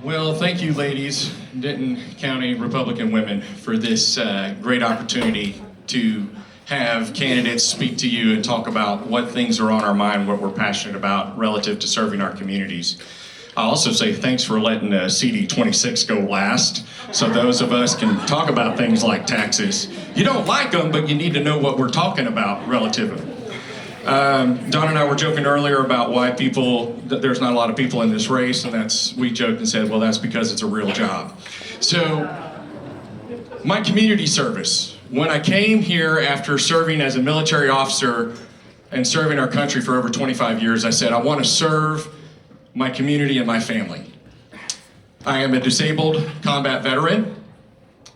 Well, thank you, ladies, Denton County Republican women, for this great opportunity to have candidates speak to you and talk about what things are on our mind, what we're passionate about relative to serving our communities. I also say thanks for letting CD 26 go last, so those of us can talk about things like taxes. You don't like them, but you need to know what we're talking about relative. Don and I were joking earlier about why there's not a lot of people in this race, and we joked and said, well, that's because it's a real job. So, my community service. When I came here after serving as a military officer and serving our country for over 25 years, I said, I want to serve my community and my family. I am a disabled combat veteran,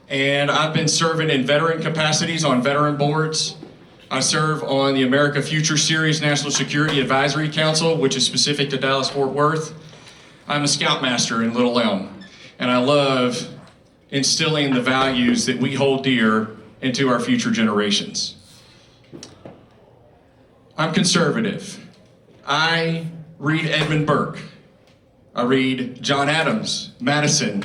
and I've been serving in veteran capacities on veteran boards. I serve on the America Future Series National Security Advisory Council, which is specific to Dallas-Fort Worth. I'm a Scoutmaster in Little Elm, and I love instilling the values that we hold dear into our future generations. I'm conservative. I read Edmund Burke. I read John Adams, Madison.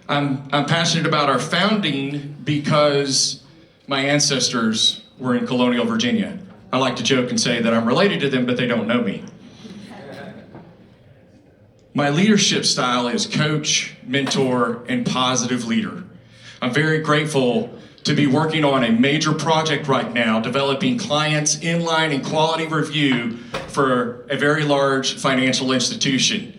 I'm passionate about our founding because my ancestors were in colonial Virginia. I like to joke and say that I'm related to them, but they don't know me. My leadership style is coach, mentor, and positive leader. I'm very grateful to be working on a major project right now, developing clients inline and quality review for a very large financial institution.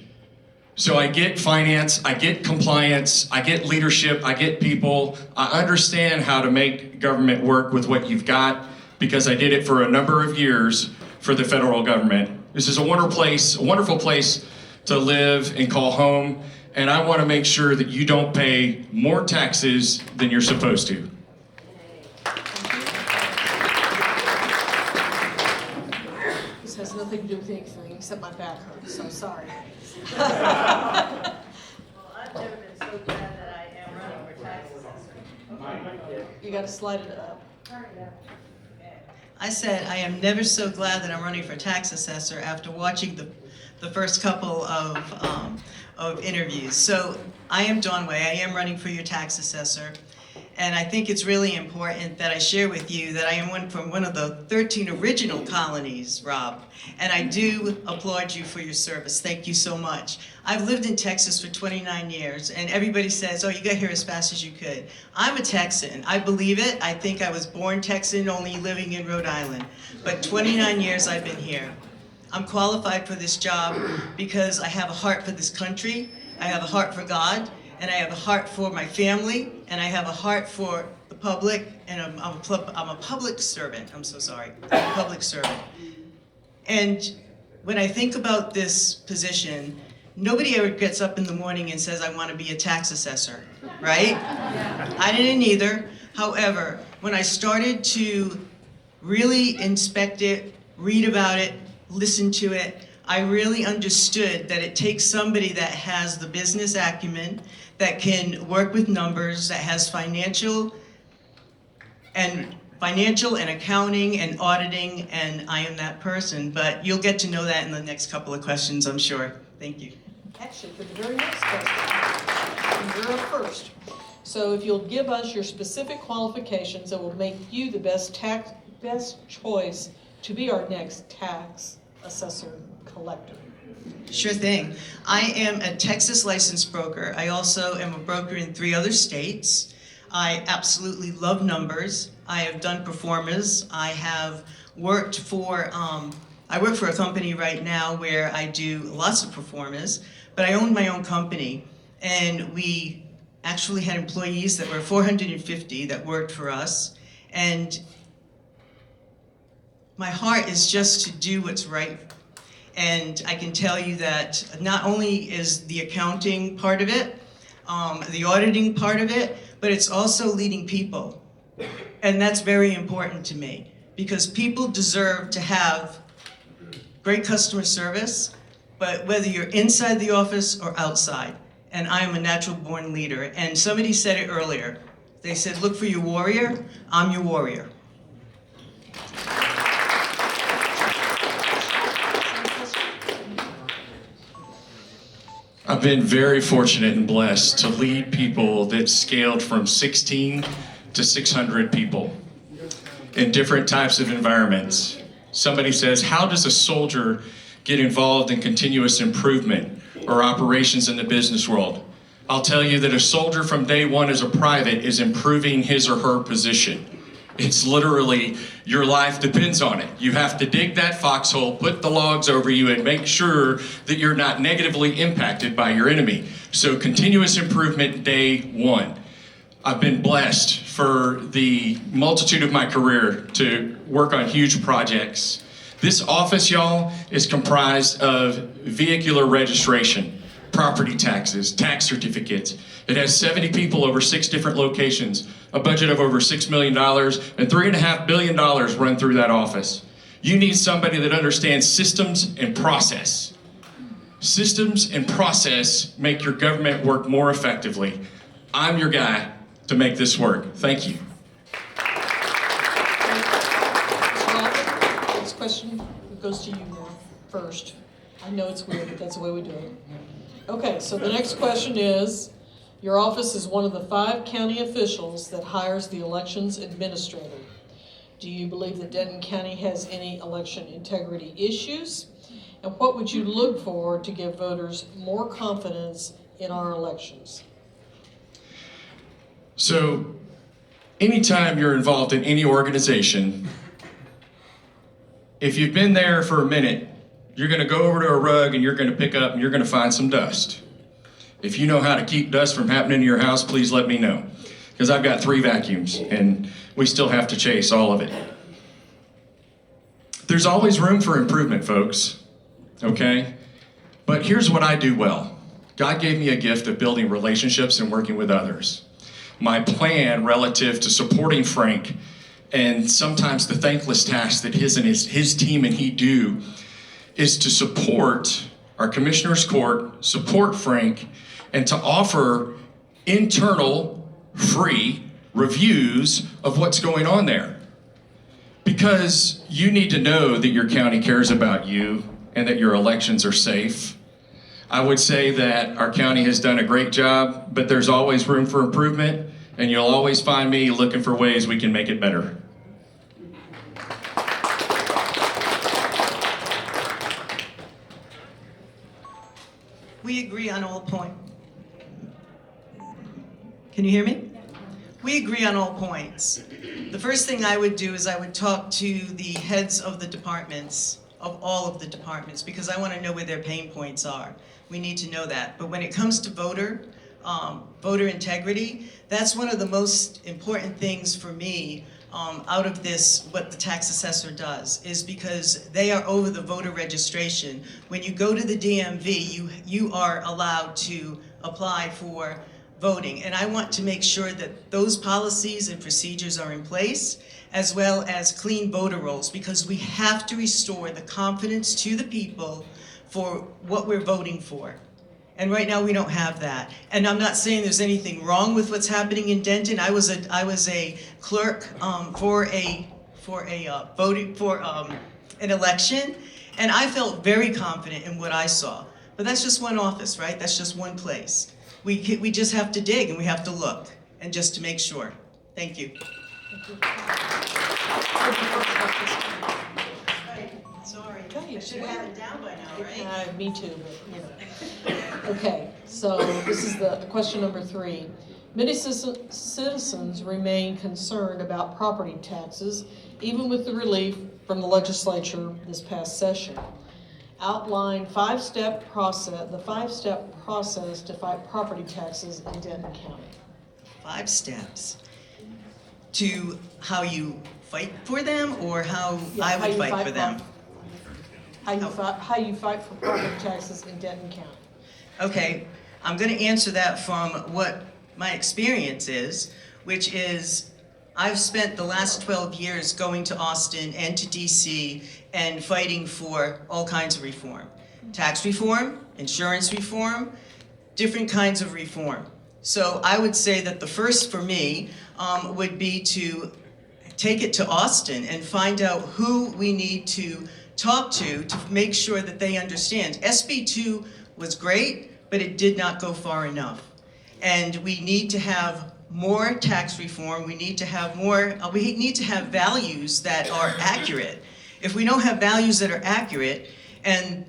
So I get finance, I get compliance, I get leadership, I get people. I understand how to make government work with what you've got because I did it for a number of years for the federal government. This is a wonderful place to live and call home, and I want to make sure that you don't pay more taxes than you're supposed to. This has nothing to do with anything except my back hurts, so sorry. Well, I've never been so glad that I am running for tax assessor. You got to slide it up. I said I am never so glad that I'm running for tax assessor after watching the first couple of interviews. So I am Dawn Way. I am running for your tax assessor. And I think it's really important that I share with you that I am from one of the 13 original colonies, Rob. And I do applaud you for your service. Thank you so much. I've lived in Texas for 29 years, and everybody says, oh, you got here as fast as you could. I'm a Texan. I believe it. I think I was born Texan, only living in Rhode Island. But 29 years I've been here. I'm qualified for this job because I have a heart for this country. I have a heart for God. And I have a heart for my family, and I have a heart for the public, and I'm a public servant. I'm so sorry, I'm a public servant. And when I think about this position, nobody ever gets up in the morning and says, I want to be a tax assessor, right? I didn't either. However, when I started to really inspect it, read about it, listen to it, I really understood that it takes somebody that has the business acumen, that can work with numbers, that has financial and accounting and auditing, and I am that person. But you'll get to know that in the next couple of questions, I'm sure. Thank you. Actually, for the very next question, you're up first. So if you'll give us your specific qualifications that will make you the best choice to be our next tax assessor collector. Sure thing. I am a Texas licensed broker. I also am a broker in 3 other states. I absolutely love numbers. I have done performers. I have worked for, I work for a company right now where I do lots of performers, but I own my own company, and we actually had employees that were 450 that worked for us, and my heart is just to do what's right. And I can tell you that not only is the accounting part of it, the auditing part of it, but it's also leading people. And that's very important to me, because people deserve to have great customer service, but whether you're inside the office or outside. And I am a natural born leader. And somebody said it earlier. They said, look for your warrior. I'm your warrior. I've been very fortunate and blessed to lead people that scaled from 16 to 600 people in different types of environments. Somebody says, how does a soldier get involved in continuous improvement or operations in the business world? I'll tell you that a soldier from day one as a private is improving his or her position. It's literally, your life depends on it. You have to dig that foxhole, put the logs over you, and make sure that you're not negatively impacted by your enemy. So continuous improvement, day one. I've been blessed for the multitude of my career to work on huge projects. This office, y'all, is comprised of vehicular registration, property taxes, tax certificates. It has 70 people over 6 different locations, a budget of over $6 million, and $3.5 billion run through that office. You need somebody that understands systems and process. Systems and process make your government work more effectively. I'm your guy to make this work. Thank you. Next question goes to you now, first. I know it's weird, but that's the way we do it. Okay, so the next question is, your office is one of the 5 county officials that hires the elections administrator. Do you believe that Denton County has any election integrity issues? And what would you look for to give voters more confidence in our elections? So, anytime you're involved in any organization, if you've been there for a minute, you're going to go over to a rug and you're going to pick up and you're going to find some dust. If you know how to keep dust from happening to your house, please let me know. Because I've got 3 vacuums and we still have to chase all of it. There's always room for improvement, folks. Okay? But here's what I do well. God gave me a gift of building relationships and working with others. My plan relative to supporting Frank and sometimes the thankless tasks that his team and he do is to support our Commissioner's Court, support Frank, and to offer internal, free reviews of what's going on there. Because you need to know that your county cares about you and that your elections are safe. I would say that our county has done a great job, but there's always room for improvement, and you'll always find me looking for ways we can make it better. We agree on all points. Can you hear me? We agree on all points. The first thing I would do is I would talk to the heads of the departments, of all of the departments, because I want to know where their pain points are. We need to know that. But when it comes to voter integrity, that's one of the most important things for me out of this, what the tax assessor does, is because they are over the voter registration. When you go to the DMV, you are allowed to apply for voting. And I want to make sure that those policies and procedures are in place, as well as clean voter rolls, because we have to restore the confidence to the people for what we're voting for. And right now we don't have that. And I'm not saying there's anything wrong with what's happening in Denton. I was a clerk for an election, and I felt very confident in what I saw. But that's just one office, right? That's just one place. We just have to dig and we have to look, and just to make sure. Thank you. Sorry, I should have had it down by now, right? Me too, but you know. Okay, so this is the question number 3. Many citizens remain concerned about property taxes, even with the relief from the legislature this past session. Outline the 5-step process to fight property taxes in Denton County. 5 steps to how you fight for them, or how I would fight for them? How you fight for property taxes in Denton County. Okay, I'm going to answer that from what my experience is, which is I've spent the last 12 years going to Austin and to DC and fighting for all kinds of reform. Tax reform, insurance reform, different kinds of reform. So I would say that the first for me would be to take it to Austin and find out who we need to talk to make sure that they understand. SB 2 was great, but it did not go far enough. And we need to have more tax reform. We need to have values that are accurate. If we don't have values that are accurate, and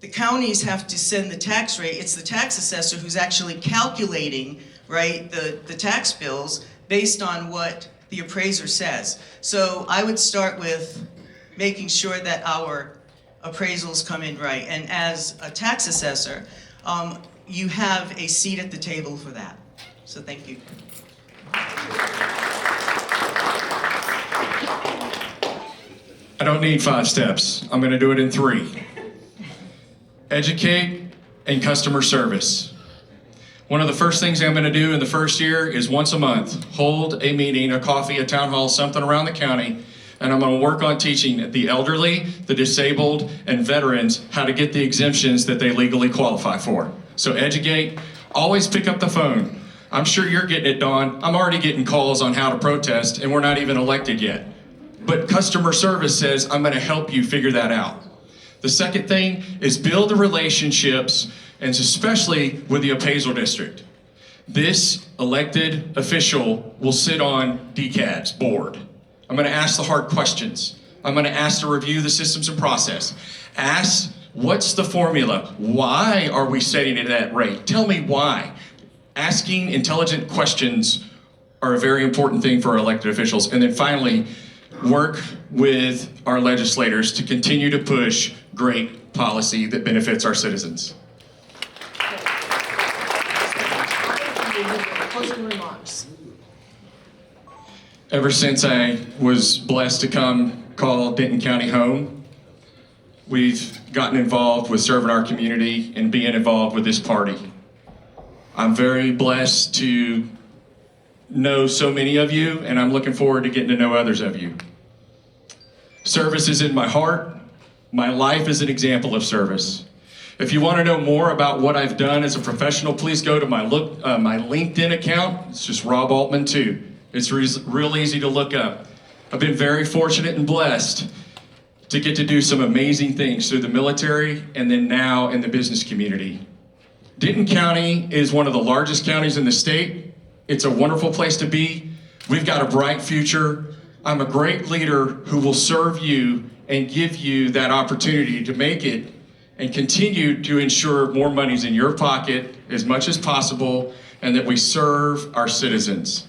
the counties have to send the tax rate, it's the tax assessor who's actually calculating, right, the tax bills based on what the appraiser says. So I would start with making sure that our appraisals come in right. And as a tax assessor, you have a seat at the table for that. So thank you. I don't need 5 steps. I'm going to do it in 3. Educate and customer service. One of the first things I'm going to do in the first year is once a month, hold a meeting, a coffee, a town hall, something around the county, and I'm going to work on teaching the elderly, the disabled, and veterans how to get the exemptions that they legally qualify for. So educate, always pick up the phone. I'm sure you're getting it, Dawn. I'm already getting calls on how to protest, and we're not even elected yet. But customer service says, I'm going to help you figure that out. The second thing is build the relationships, and especially with the appraisal district. This elected official will sit on DCAD's board. I'm going to ask the hard questions. I'm going to ask to review the systems and process. Ask, what's the formula? Why are we setting it at that rate? Tell me why. Asking intelligent questions are a very important thing for our elected officials. And then finally, work with our legislators to continue to push great policy that benefits our citizens. Closing remarks. Ever since I was blessed to come call Denton County home, we've gotten involved with serving our community and being involved with this party. I'm very blessed to know so many of you, and I'm looking forward to getting to know others of you. Service is in my heart. My life is an example of service. If you want to know more about what I've done as a professional, please go to my LinkedIn account. It's just Rob Altman 2. It's real easy to look up. I've been very fortunate and blessed to get to do some amazing things through the military and then now in the business community. Denton County is one of the largest counties in the state. It's a wonderful place to be. We've got a bright future. I'm a great leader who will serve you and give you that opportunity to make it and continue to ensure more money's in your pocket as much as possible and that we serve our citizens.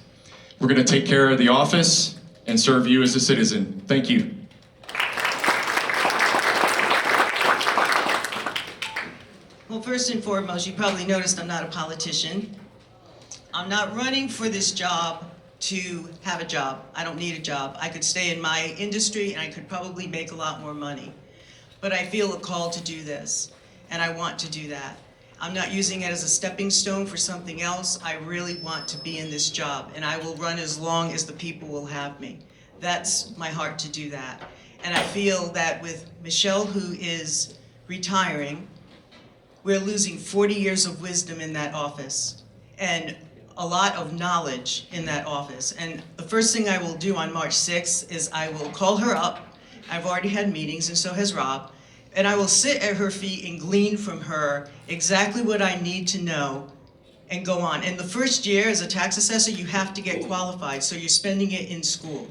We're going to take care of the office and serve you as a citizen. Thank you. Well, first and foremost, you probably noticed I'm not a politician. I'm not running for this job to have a job. I don't need a job. I could stay in my industry and I could probably make a lot more money. But I feel a call to do this, and I want to do that. I'm not using it as a stepping stone for something else. I really want to be in this job, and I will run as long as the people will have me. That's my heart to do that. And I feel that with Michelle, who is retiring, we're losing 40 years of wisdom in that office, and a lot of knowledge in that office. And the first thing I will do on March 6th is I will call her up. I've already had meetings, and so has Rob. And I will sit at her feet and glean from her exactly what I need to know and go on. And the first year as a tax assessor, you have to get qualified, so you're spending it in school.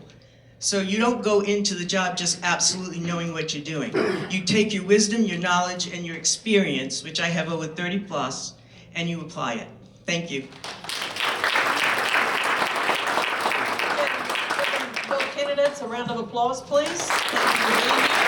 So you don't go into the job just absolutely knowing what you're doing. You take your wisdom, your knowledge, and your experience, which I have over 30 plus, and you apply it. Thank you. Both candidates, a round of applause, please. Thank you for being here.